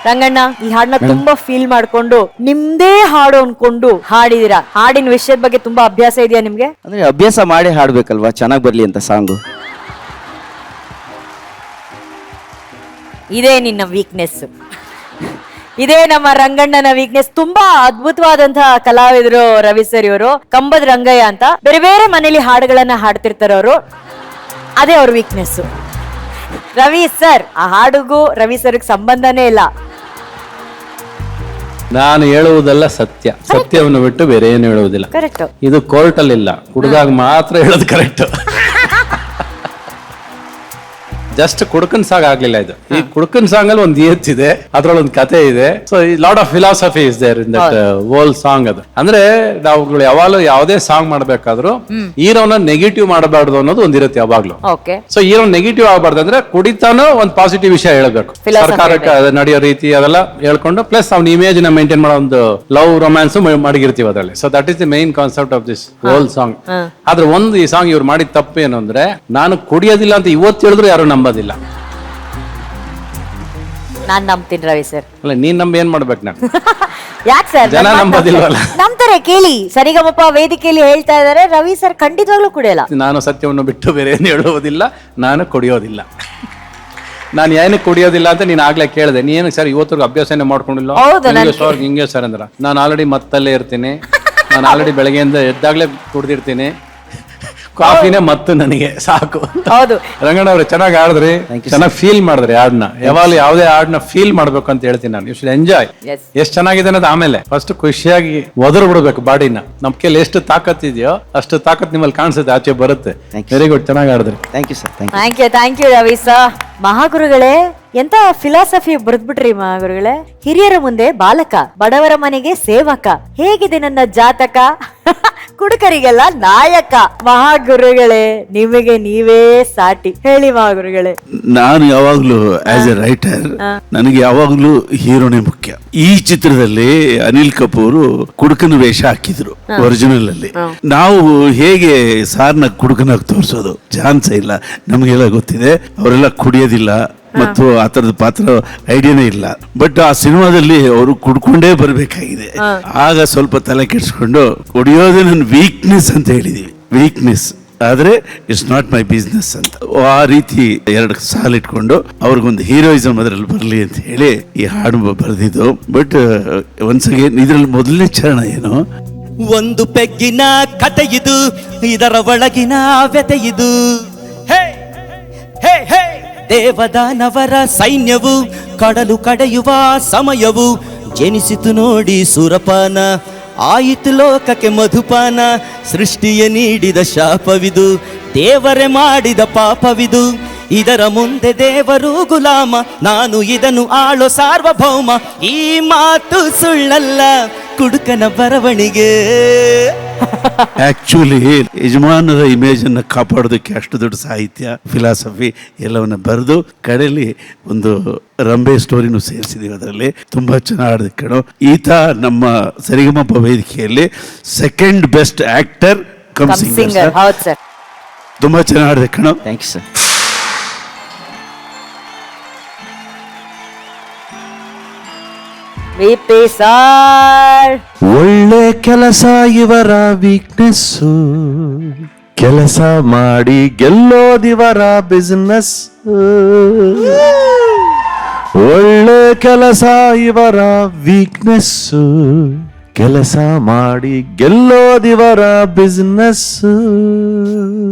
ರಂಗಣ್ಣ ಈ ಹಾಡನ್ನ ತುಂಬಾ ಫೀಲ್ ಮಾಡ್ಕೊಂಡು ನಿಮ್ದೇ ಹಾಡು ಅನ್ಕೊಂಡು ಹಾಡಿದೀರಾ. ಹಾಡಿನ ವಿಷಯದ ಬಗ್ಗೆ ತುಂಬಾ ಅಭ್ಯಾಸ ಇದೆಯಾ ನಿಮ್ಗೆ? ಅಂದ್ರೆ ಅಭ್ಯಾಸ ಮಾಡಿ ಹಾಡ್ಬೇಕಲ್ವಾ, ಚೆನ್ನಾಗಿ ಬರ್ಲಿ ಅಂತ ಸಾಂಗು. ಇದೇ ನಿನ್ನ ವೀಕ್ನೆಸ್, ಇದೇ ನಮ್ಮ ರಂಗಣ್ಣನ ವೀಕ್ನೆಸ್. ತುಂಬಾ ಅದ್ಭುತವಾದಂತಹ ಕಲಾವಿದರು ರವಿ ಸರ್ ಇವರು. ಕಂಬದ ರಂಗಯ್ಯ ಅಂತ ಬೇರೆ ಬೇರೆ ಮನೇಲಿ ಹಾಡುಗಳನ್ನ ಹಾಡ್ತಿರ್ತಾರೆ ಅವರು, ಅದೇ ಅವ್ರ ವೀಕ್ನೆಸ್. ರವಿ ಸರ್ ಆ ಹಾಡುಗೂ ರವಿ ಸರ್ಗೆ ಸಂಬಂಧನೇ ಇಲ್ಲ. ನಾನು ಹೇಳುವುದೆಲ್ಲ ಸತ್ಯ, ಸತ್ಯವನ್ನು ಬಿಟ್ಟು ಬೇರೆ ಏನು ಹೇಳುವುದಿಲ್ಲ. ಕರೆಕ್ಟ್. ಇದು ಕೋರ್ಟ್ ಅಲ್ಲಿ ಇಲ್ಲ, ಹುಡುಗಾಗ ಮಾತ್ರ ಹೇಳೋದು ಕರೆಕ್ಟ್. ಜಸ್ಟ್ ಕುಡುಕನ್ ಸಾಂಗ್ ಆಗ್ಲಿಲ್ಲ ಇದು. ಈ ಕುಡುಕನ್ ಸಾಂಗ್ ಅಲ್ಲಿ ಒಂದು ಇದೆ, ಅದ್ರಲ್ಲಿ ಒಂದು ಕತೆ ಇದೆ. So lot of philosophy is there in that whole song. ಅದು ಅಂದ್ರೆ ನಾವು ಯಾವಾಗಲೂ ಯಾವುದೇ ಸಾಂಗ್ ಮಾಡ್ಬೇಕಾದ್ರೂ ಹೀರೋನ ನೆಗೆಟಿವ್ ಮಾಡಬಾರ್ದು ಅನ್ನೋದು ಒಂದಿರುತ್ತೆ ಯಾವಾಗ್ಲೂ. ಸೊ ಹೀರೋ ನೆಗೆಟಿವ್ ಆಗಬಾರ್ದು ಅಂದ್ರೆ ಕುಡಿತಾನೋ ಒಂದು ಪಾಸಿಟಿವ್ ವಿಷಯ ಹೇಳ್ಬೇಕು, ಸರ್ಕಾರಕ್ಕೆ ನಡೆಯೋ ರೀತಿ ಅದೆಲ್ಲ ಹೇಳ್ಕೊಂಡು, ಪ್ಲಸ್ ಅವ್ನ ಇಮೇಜ್ ನ ಮೇಂಟೈನ್ ಮಾಡೋ ಒಂದು ಲವ್ ರೊಮ್ಯಾನ್ಸ್ ಮಾಡಿರ್ತೀವಿ ಅದರಲ್ಲಿ. So that is the main concept of this whole song. ಆದ್ರೆ ಒಂದು ಈ ಸಾಂಗ್ ಇವ್ರು ಮಾಡಿದ ತಪ್ಪು ಏನು ಅಂದ್ರೆ, ನಾನು ಕುಡಿಯೋದಿಲ್ಲ ಅಂತ ಇವತ್ತು ಹೇಳಿದ್ರು ಯಾರು ನಂಬೋದಿಲ್ಲ. ನಾನ್ ನಂಬ್ತೀನಿ ರವಿ ಸರ್. ಅಲ್ಲ, ನೀನ್ ನಂಬ ಏನ್ ಮಾಡ್ಬೇಕು ನಾನು? ಯಾಕೆ ಸರ್ ಜನ ನಂಬೋದಿಲ್ವಲ್ಲ. ನಂಬ್ತಾರೆ. ಕೇಳಿ, ಸರಿಗಮಪ ವೇದಿಕೆಯಲ್ಲಿ ಹೇಳ್ತಾ ಇದಾರೆ, ರವಿ ಸರ್ ಖಂಡಿತವಾಗ್ಲೂ ಕುಡಿಯಲ್ಲ. ನಾನು ಸತ್ಯವನ್ನು ಬಿಟ್ಟು ಬೇರೆ ಏನು ಹೇಳುವುದಿಲ್ಲ, ನಾನು ಕುಡಿಯೋದಿಲ್ಲ. ನಾನು ಏನಕ್ಕೆ ಕುಡಿಯೋದಿಲ್ಲ ಅಂತ ನೀನ್ ಆಗ್ಲೇ ಕೇಳಿದೆ. ನೀನು ಸರ್ ಇವತ್ತು ಅಭ್ಯಾಸನೇ ಮಾಡ್ಕೊಂಡಿಲ್ಲ. ಹಿಂಗೆ ಸರ್ ಅಂದ್ರ, ನಾನು ಆಲ್ರೆಡಿ ಮತ್ತಲ್ಲೇ ಇರ್ತೀನಿ. ನಾನು ಆಲ್ರೆಡಿ ಬೆಳಗ್ಗೆಯಿಂದ ಎದ್ದಾಗ್ಲೇ ಕುಡ್ದಿರ್ತೀನಿ. ಕಾಫಿನೇ ಮತ್ತು ನನಗೆ ಸಾಕು. ಹೌದು ರಂಗಣ್ಣ ಅವ್ರೆ, ಚೆನ್ನಾಗಿ ಆಡಿದ್ರಿ, ಚೆನ್ನಾಗಿ ಫೀಲ್ ಮಾಡಿದ್ರಿ ಹಾಡ್ನ. ಯಾವಾಗಲೂ ಯಾವುದೇ ಹಾಡ್ನ ಫೀಲ್ ಮಾಡ್ಬೇಕು ಅಂತ ಹೇಳ್ತೀನಿ ನಾನು. You should enjoy. ಎಷ್ಟು ಚೆನ್ನಾಗಿದೆ ಅನ್ನೋದು ಆಮೇಲೆ. ಫಸ್ಟ್ ಖುಷಿಯಾಗಿ ಒದರು ಬಿಡ್ಬೇಕು ಬಾಡಿನ. ನಮ್ ಕೈಲಿ ಎಷ್ಟು ತಾಕತ್ ಇದೆಯೋ ಅಷ್ಟು ತಾಕತ್ ನಿಮ್ಮಲ್ಲಿ ಕಾಣಿಸುತ್ತೆ, ಆಚೆ ಬರುತ್ತೆ. ವೆರಿ ಗುಡ್, ಚೆನ್ನಾಗಿ ಆಡಿದ್ರಿ. Thank you sir. Thank you Ravi sir. ಮಹಾಗುರುಗಳೇ, ಎಂತ ಫಿಲಾಸಫಿ ಬರೆದ್ಬಿಟ್ರಿ ಮಹಾಗುರುಗಳೇ. ಹಿರಿಯರ ಮುಂದೆ ಬಾಲಕ, ಬಡವರ ಮನೆಗೆ ಸೇವಕ, ಹೇಗಿದೆ ನನ್ನ ಜಾತಕ, ಕುಡುಕರಿಗೆಲ್ಲ ನಾಯಕ. ಮಹಾಗುರುಗಳೇ, ನಿಮಗೆ ನೀವೇ ಸಾಟಿ. ಹೇಳಿ ಮಹಾಗುರುಗಳೇ. ನಾನು ಯಾವಾಗ್ಲೂ ಆಸ್ ಎ ರೈಟರ್ ನನಗೆ ಯಾವಾಗ್ಲೂ ಹೀರೋನೇ ಮುಖ್ಯ. ಈ ಚಿತ್ರದಲ್ಲಿ ಅನಿಲ್ ಕಪೂರ್ ಕುಡುಕನ ವೇಷ ಹಾಕಿದ್ರು ಒರಿಜಿನಲ್ ಅಲ್ಲಿ. ನಾವು ಹೇಗೆ ಸಾರ್ನ ಕುಡುಕನಾಗಿ ತೋರಿಸೋದು ಚಾನ್ಸ್ ಇಲ್ಲ. ನಮಗೆಲ್ಲ ಗೊತ್ತಿದೆ ಅವರೆಲ್ಲ ಕುಡಿಯೋದಿಲ್ಲ ಮತ್ತು ಆ ತರದ ಪಾತ್ರ ಐಡಿಯಾನೇ ಇಲ್ಲ. ಬಟ್ ಆ ಸಿನಿಮಾದಲ್ಲಿ ಅವರು ಕುಡ್ಕೊಂಡೇ ಬರ್ಬೇಕಾಗಿದೆ. ಆಗ ಸ್ವಲ್ಪ ತಲೆ ಕೆಡಿಸ್ಕೊಂಡು ಕುಡಿಯೋದೇ ನನ್ನ ವೀಕ್ನೆಸ್ ಅಂತ ಹೇಳಿದೀವಿ. ವೀಕ್ನೆಸ್ ಆದ್ರೆ ಇಟ್ಸ್ ನಾಟ್ ಮೈ ಬಿಸ್ನೆಸ್ ಅಂತ ಆ ರೀತಿ ಎರಡು ಸಾಲ್ ಇಟ್ಕೊಂಡು ಅವ್ರಿಗೊಂದು ಹೀರೋಯಿಸಮ್ ಅದರಲ್ಲಿ ಬರಲಿ ಅಂತ ಹೇಳಿ ಈ ಹಾಡು ಬರೆದಿದ್ದು. ಬಟ್ ಒನ್ಸ್ ಅಗೇನ್ ಇದ್ರಲ್ಲಿ ಮೊದಲನೇ ಚರಣ ಏನು, ಒಂದು ಪೆಗ್ಗಿನ ಕತೆ ಇದು, ಇದರ ಒಳಗಿನ ವ್ಯತೆ ಇದು. ಹೇ ಹೇ ಹೇ ದೇವದಾನವರ ಸೈನ್ಯವು ಕಡಲು ಕಡೆಯುವ ಸಮಯವು, ಜನಿಸಿತು ನೋಡಿ ಸುರಪಾನ, ಆಯಿತು ಲೋಕಕ್ಕೆ ಮಧುಪಾನ. ಸೃಷ್ಟಿಯ ನೀಡಿದ ಶಾಪವಿದು, ದೇವರೇ ಮಾಡಿದ ಪಾಪವಿದು. ಇದರ ಮುಂದೆ ದೇವರು ಗುಲಾಮ, ನಾನು ಇದನ್ನು ಆಳೋ ಸಾರ್ವಭೌಮ. ಈ ಮಾತು ಸುಳ್ಳಲ್ಲ, ಕುಡುಕನ ಬರವಣಿಗೆ. ಆಕ್ಚುಲಿ ಯಜಮಾನರ ಇಮೇಜ್ ಅನ್ನ ಕಾಪಾಡೋದಕ್ಕೆ ಅಷ್ಟು ದೊಡ್ಡ ಸಾಹಿತ್ಯ, ಫಿಲಾಸಫಿ ಎಲ್ಲವನ್ನ ಬರೆದು ಕಡೆಯಲ್ಲಿ ಒಂದು ರಂಬೆ ಸ್ಟೋರಿನೂ ಸೇರಿಸಿದೀವಿ ಅದರಲ್ಲಿ. ತುಂಬಾ ಚೆನ್ನಾಗಿ ಆಡಿದ ಕಣೋ. ಈತ ನಮ್ಮ ಸರಿಗಮಪ ವೇದಿಕೆಯಲ್ಲಿ second best actor cum singer. ತುಂಬಾ ಚೆನ್ನಾಗಿ ಆಡಿದ ಕಣೋ. Thank you sir. ಒಳ್ಳೆ ಕೆಲಸ ಇವರ ವೀಕ್ನೆಸ್ಸು, ಕೆಲಸ ಮಾಡಿ ಗೆಲ್ಲೋದಿವರ ಬಿಸ್ನೆಸ್. ಒಳ್ಳೆ ಕೆಲಸ ಇವರ ವೀಕ್ನೆಸ್ಸು, ಕೆಲಸ ಮಾಡಿ ಗೆಲ್ಲೋದಿವರ ಬಿಸ್ನೆಸ್.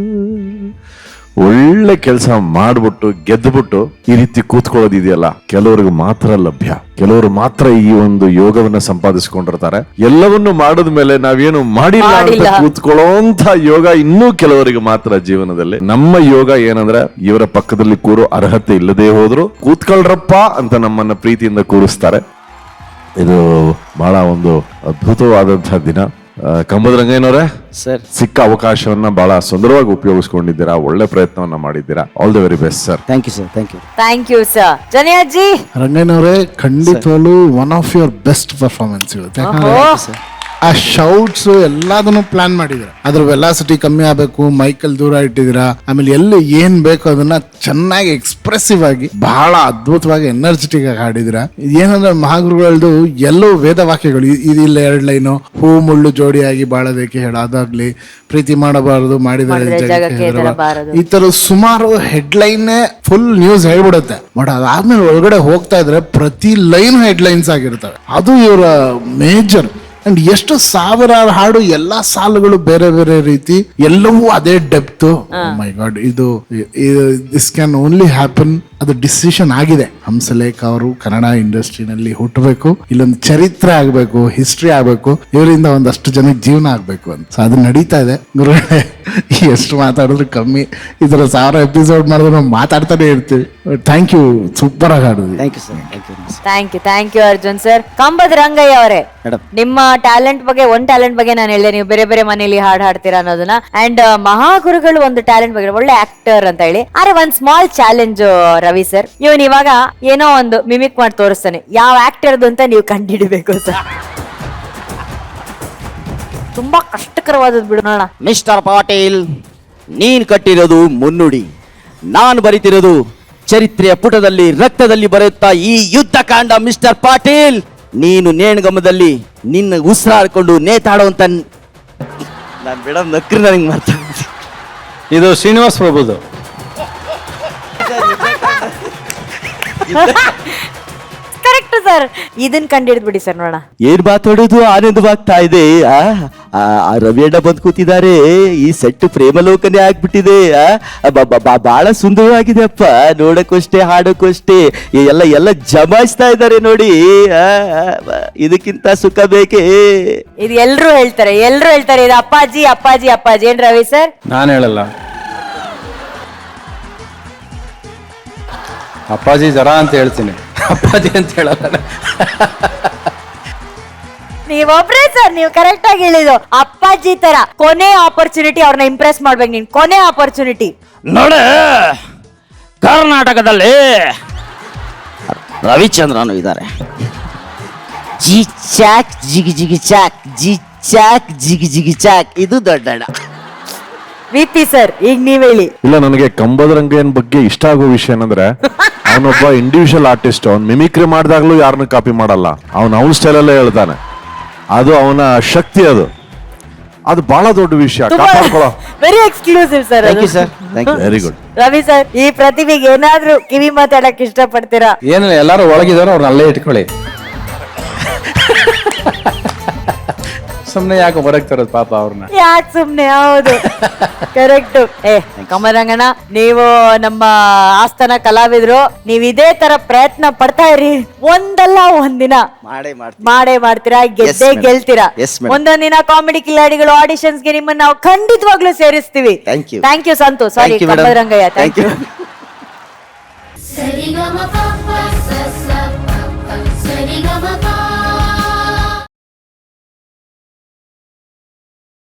ಒಳ್ಳೆ ಕೆಲಸ ಮಾಡ್ಬಿಟ್ಟು ಗೆದ್ದುಬಿಟ್ಟು ಈ ರೀತಿ ಕೂತ್ಕೊಳ್ಳೋದಿದೆಯಲ್ಲ, ಕೆಲವರಿಗೆ ಮಾತ್ರ ಲಭ್ಯ. ಕೆಲವರು ಮಾತ್ರ ಈ ಒಂದು ಯೋಗವನ್ನ ಸಂಪಾದಿಸಿಕೊಂಡಿರ್ತಾರೆ. ಎಲ್ಲವನ್ನು ಮಾಡಿದ ಮೇಲೆ ನಾವೇನು ಮಾಡಿಲ್ಲ ಅಂತ ಕೂತ್ಕೊಳ್ಳೋಂತ ಯೋಗ ಇನ್ನೂ ಕೆಲವರಿಗೆ ಮಾತ್ರ ಜೀವನದಲ್ಲಿ. ನಮ್ಮ ಯೋಗ ಏನಂದ್ರೆ, ಇವರ ಪಕ್ಕದಲ್ಲಿ ಕೂರೋ ಅರ್ಹತೆ ಇಲ್ಲದೆ ಹೋದ್ರು ಕೂತ್ಕೊಳ್ರಪ್ಪ ಅಂತ ನಮ್ಮನ್ನ ಪ್ರೀತಿಯಿಂದ ಕೂರಿಸ್ತಾರೆ. ಇದು ಬಹಳ ಒಂದು ಅದ್ಭುತವಾದಂತಹ ದಿನ. ಕಂಬದ ರಂಗಯ್ಯನವರೇ, ಸರ್ ಸಿಕ್ಕ ಅವಕಾಶವನ್ನ ಬಹಳ ಸುಂದರವಾಗಿ ಉಪಯೋಗಿಸಿಕೊಂಡಿದ್ದೀರಾ. ಒಳ್ಳೆ ಪ್ರಯತ್ನವನ್ನ ಮಾಡಿದ್ದೀರಾ. All the very best sir. Thank you sir. Thank you sir. ಜನಿಯಾಜಿ. ರಂಗಯ್ಯನವರೇ, ಖಂಡಿತವಾಗ್ಲೂ one of your best performance ಇವತ್ತು. ಆ ಶೌಟ್ಸ್ ಎಲ್ಲದನ್ನು ಪ್ಲಾನ್ ಮಾಡಿದ್ರ, ಅದ್ರ ವೆಲಾಸಿಟಿ ಕಮ್ಮಿ ಆಗ್ಬೇಕು, ಮೈಕಲ್ ದೂರ ಇಟ್ಟಿದ್ದೀರಾ, ಆಮೇಲೆ ಎಲ್ಲಿ ಏನ್ ಬೇಕು ಅದನ್ನ ಚೆನ್ನಾಗಿ ಎಕ್ಸ್ಪ್ರೆಸಿವ್ ಆಗಿ ಬಹಳ ಅದ್ಭುತವಾಗಿ ಎನರ್ಜೆಟಿಕ್ ಆಗಿ ಹಾಡಿದಿರ. ಏನಂದ್ರೆ ಮಹಾಗುರುಗಳದ್ದು ಎಲ್ಲೋ ವೇದ ವಾಕ್ಯಗಳು, ಇದಿಲ್ಲ 2 ಲೈನು, ಹೂ ಮುಳ್ಳು ಜೋಡಿಯಾಗಿ ಬಾಳೋದಕ್ಕೆ ಹೇಳೋದಾಗ್ಲಿ, ಪ್ರೀತಿ ಮಾಡಬಾರದು ಮಾಡಿದರೆ ಜಗಕ್ಕೆ ಹೆದರಬಾರದು, ಈ ತರ ಸುಮಾರು ಹೆಡ್ಲೈನ್ ಫುಲ್ ನ್ಯೂಸ್ ಹೇಳ್ಬಿಡುತ್ತೆ. ಬಟ್ ಅದಾದ್ಮೇಲೆ ಒಳಗಡೆ ಹೋಗ್ತಾ ಇದ್ರೆ ಪ್ರತಿ ಲೈನ್ ಹೆಡ್ಲೈನ್ಸ್ ಆಗಿರ್ತವೆ. ಅದು ಇವರ ಮೇಜರ್. ಅಂಡ್ ಎಷ್ಟು ಸಾವಿರಾರು ಹಾಡು, ಎಲ್ಲಾ ಸಾಲುಗಳು ಬೇರೆ ಬೇರೆ ರೀತಿ, ಎಲ್ಲವೂ ಅದೇ ಡೆಪ್ತ್. ಮೈ ಗಾಡ್, ಇದು ದಿಸ್ ಕ್ಯಾನ್ ಓನ್ಲಿ ಹ್ಯಾಪನ್. ಅದು ಡಿಸಿಷನ್ ಆಗಿದೆ. ಹಂಸಲೇಖ ಅವರು ಕನ್ನಡ ಇಂಡಸ್ಟ್ರಿನಲ್ಲಿ ಹುಟ್ಟಬೇಕು, ಇಲ್ಲೊಂದು ಚರಿತ್ರೆ ಆಗ್ಬೇಕು, ಹಿಸ್ಟ್ರಿ ಆಗ್ಬೇಕು, ಇವರಿಂದ ಒಂದಷ್ಟು ಜನಕ್ಕೆ ಜೀವನ ಆಗ್ಬೇಕು ಅಂತ. ಸೊ ಅದು ನಡೀತಾ ಇದೆ. ಗುರುಗಳೇ, ಎಷ್ಟು ಮಾತಾಡಿದ್ರು ಕಮ್ಮಿ. ಈ ತರ 1000 ಎಪಿಸೋಡ್ ಮಾಡಿದ್ರೆ ನಾವು ಮಾತಾಡ್ತಾನೆ ಇರ್ತೀವಿ. ಥ್ಯಾಂಕ್ ಯು, ಸೂಪರ್ ಆಗಿ ಹಾಡಿದ್ವಿ. Thank you sir, thank you Arjun sir. Kambada Rangayya ಅವರೇ, ಮೇಡಮ್, ನಿಮ್ಮ ಟ್ಯಾಲೆಂಟ್ ಬಗ್ಗೆ, ಒಂದ್ ಟ್ಯಾಲೆಂಟ್ ಬಗ್ಗೆ ನಾನು ಹೇಳಿದೆ, ನೀವು ಬೇರೆ ಬೇರೆ ಮನೆಯಲ್ಲಿ ಹಾಡು ಹಾಡ್ತೀರಾ ಅನ್ನೋದನ್ನ. ಅಂಡ್ ಮಹಾಗುರುಗಳು ಒಂದು ಟ್ಯಾಲೆಂಟ್ ಬಗ್ಗೆ, ಒಳ್ಳೆ ಆಕ್ಟರ್ ಅಂತ ಹೇಳಿ. ಆದ್ರೆ ಒಂದ್ ಸ್ಮಾಲ್ ಚಾಲೆಂಜ್ ರವಿ ಸರ್, ಇವನ್ ಇವಾಗ ಏನೋ ಒಂದು ಮಿಮಿಕ್ ಮಾಡಿ ತೋರಿಸ್ತಾನೆ, ಯಾವ ಆಕ್ಟರ್ದು ಅಂತ ನೀವು ಕಂಡುಹಿಡಿಬೇಕು ಸರ್. ತುಂಬಾ ಕಷ್ಟಕರವಾದದ್ದು ಬಿಡು ನೋಡೋಣ. ಮಿಸ್ಟರ್ ಪಾಟೀಲ್, ನೀನ್ ಕಟ್ಟಿರೋದು ಮುನ್ನುಡಿ, ನಾನು ಬರಿತಿರೋದು ಚರಿತ್ರೆಯ ಪುಟದಲ್ಲಿ ರಕ್ತದಲ್ಲಿ ಬರುತ್ತಾ ಈ ಯುದ್ಧ ಕಾಂಡ. ಮಿಸ್ಟರ್ ಪಾಟೀಲ್, ನೀನು ನೇಣಗಮದಲ್ಲಿ ನಿನ್ನ ಉಸಿರಾಡ್ಕೊಂಡು ನೇತಾಡುವಂತ ನಾನು ಮೇಡಮ್ ನಕ್ರಿ ನನಗೆ ಮಾಡ್ತಾ ಇದು ಶ್ರೀನಿವಾಸ್ ಪ್ರಭುದು. ಕರೆಕ್ಟ್ ಸರ್, ಇದನ್ ಕಂಡಿಡ್ದು ಬಿಡಿ ಸರ್ ನೋಡೋಣ. ಏನ್ ಮಾತಾಡೋದು ಆನಂದವಾಗ್ತಾ ಇದೆ. ಆ ರವಿ ಅಣ್ಣ ಬಂದ್ ಕೂತಿದ್ದಾರೆ. ಈ ಸೆಟ್ ಪ್ರೇಮಲೋಕನೇ ಆಗ್ಬಿಟ್ಟಿದೆ. ಬಹಳ ಸುಂದರವಾಗಿದೆ ಅಪ್ಪ, ನೋಡಕ್ಕಷ್ಟೇ ಹಾಡಕ್ಕಷ್ಟೇ ಎಲ್ಲ ಜಮಾಯಿಸ್ತಾ ಇದ್ದಾರೆ ನೋಡಿ. ಇದಕ್ಕಿಂತ ಸುಖ ಬೇಕೇ? ಇದು ಎಲ್ರು ಹೇಳ್ತಾರೆ ಇದು ಅಪ್ಪಾಜಿ ಅಪ್ಪಾಜಿ ಅಪ್ಪಾಜಿ. ಏನ್ ರವಿ ಸರ್? ನಾನು ಹೇಳಲ್ಲ, ಅಪ್ಪಾಜಿ ಜರ ಅಂತ ಹೇಳ್ತೀನಿ, ಅಪ್ಪಾಜಿ ಅಂತ ಹೇಳಲ್ಲ. ನೀವೊಬ್ರೇ ಸರ್, ನೀವು ಕರೆಕ್ಟ್ ಆಗಿ ಹೇಳಿದ್ದು. ಅಪ್ಪಾಜಿ ತರ ಕೊನೆ ಆಪರ್ಚುನಿಟಿ, ಅವ್ರನ್ನ ಇಂಪ್ರೆಸ್ ಮಾಡ್ಬೇಕು ನೀನ್. ಕೊನೆ ಆಪರ್ಚುನಿಟಿ ನೋಡ, ಕರ್ನಾಟಕದಲ್ಲಿ ರವಿಚಂದ್ರನು ಇದ್ದಾರೆ. ಜಿ ಚಾಕ್ ಜಿಗಿ ಜಿಗಿ ಚಾಕ್, ಜಿ ಚಾಕ್ ಜಿಗಿ ಜಿಗಿ ಚಾಕ್, ಇದು ದೊಡ್ಡಣ್ಣ. ವಿಪಿ ಸರ್, ಈಗ ನೀವ್ ಹೇಳಿ. ಇಲ್ಲ, ನನಗೆ ಕಂಬದ ರಂಗಯ್ಯನ ಬಗ್ಗೆ ಇಷ್ಟ ಆಗೋ ವಿಷಯ ಏನಂದ್ರೆ, ಅವನೊಬ್ಬ ಇಂಡಿವಿಜುವಲ್ ಆರ್ಟಿಸ್ಟ್. ಅವ್ನು ಮಿಮಿಕ್ರಿ ಮಾಡಿದಾಗ್ಲೂ ಯಾರನ್ನು ಕಾಪಿ ಮಾಡಲ್ಲ, ಅವನ ಸ್ಟೈಲಲ್ಲೇ ಹೇಳ್ತಾನೆ. ಅದು ಅವನ ಶಕ್ತಿ. ಅದು ಬಹಳ ದೊಡ್ಡ ವಿಷಯ. ಕಾಪಾಡ್ಕೊಳ್ಳೋ. Very exclusive sir. Very good. Ravi sir, ಈ ಪ್ರತಿಭೆಗೆ ಏನಾದ್ರೂ ಕಿವಿ ಮಾತಾಡಕ್ ಇಷ್ಟಪಡ್ತೀರಾ? ಏನಿಲ್ಲ, ಎಲ್ಲರೂ ಒಳಗಿದಾರೋ ಅವ್ರನ್ನ ಅಲ್ಲೇ ಇಟ್ಕೊಳ್ಳಿ. ಸುಮ್ನೆ ಯಾಕೆ ಹೊರಗೆ ತರೋದು ಪಾಪ ಅವ್ರನ್ನ? ಯಾಕೆ ಸುಮ್ನೆ? ಹೌದು, ಕರೆಕ್ಟ್. ಕಮರಂಗಣ್ಣ, ನೀವು ನಮ್ಮ ಆಸ್ಥಾನ ಕಲಾವಿದ್ರು, ನೀವ್ ಇದೇ ತರ ಪ್ರಯತ್ನ ಪಡ್ತಾ ಇರಿ. ಒಂದಲ್ಲ ಒಂದಿನ ಮಾಡೇ ಮಾಡ್ತೀರಾ, ಗೆದ್ದೇ ಗೆಲ್ತೀರಾ. ಒಂದೊಂದಿನ ಕಾಮಿಡಿ ಕಿಲಾಡಿಗಳು ಆಡಿಷನ್ಸ್ಗೆ ನಿಮ್ಮನ್ನ ನಾವು ಖಂಡಿತವಾಗ್ಲೂ ಸೇರಿಸ್ತೀವಿ. Thank you Santu. ಸಾರಿ ಕಮರಂಗಯ್ಯ, ಥ್ಯಾಂಕ್ ಯು. ಸರಿಗಮ ಪಪ್ಪ ಸಸ ಪಪ್ಪ ಸರಿಗಮ